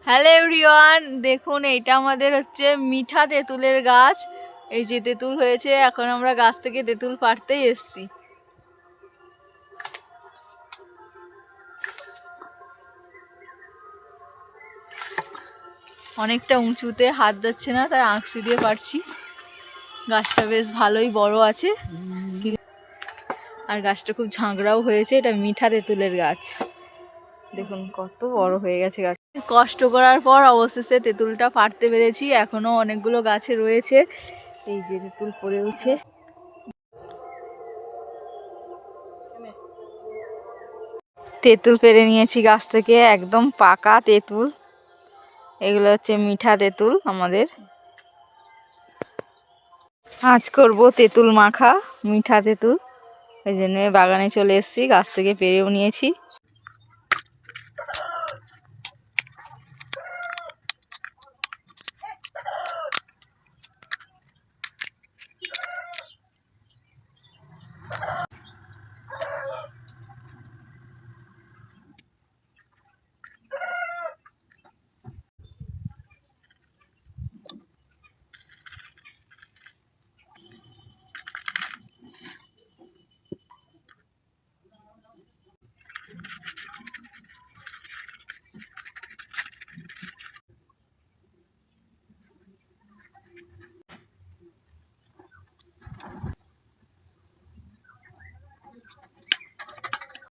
Hello everyone, দেখুন এইটা আমাদের হচ্ছে মিঠা তেঁতুলের গাছ। এই যে তেঁতুল হয়েছে, এখন আমরা গাছ থেকে তেঁতুল পাড়তেই এসছি। অনেকটা উঁচুতে, হাত যাচ্ছে না, তাই আঁকশি দিয়ে পারছি। গাছটা বেশ ভালোই বড় আছে আর গাছটা খুব ঝাঁকড়াও হয়েছে। এটা মিঠা তেঁতুলের গাছ, দেখুন কত বড় হয়ে গেছে গাছ। কষ্ট করার পর অবশেষে তেঁতুলটা পাড়তে পেরেছি। এখনো অনেকগুলো গাছে রয়েছে। এই যে তেঁতুল পড়ে উঠছে। তেঁতুল পেড়ে নিয়েছি গাছ থেকে, একদম পাকা তেঁতুল। এগুলো হচ্ছে মিঠা তেঁতুল আমাদের। আজ করব তেঁতুল মাখা, মিঠা তেঁতুল। ওই জন্য বাগানে চলে এসেছি, গাছ থেকে পেড়েও নিয়েছি।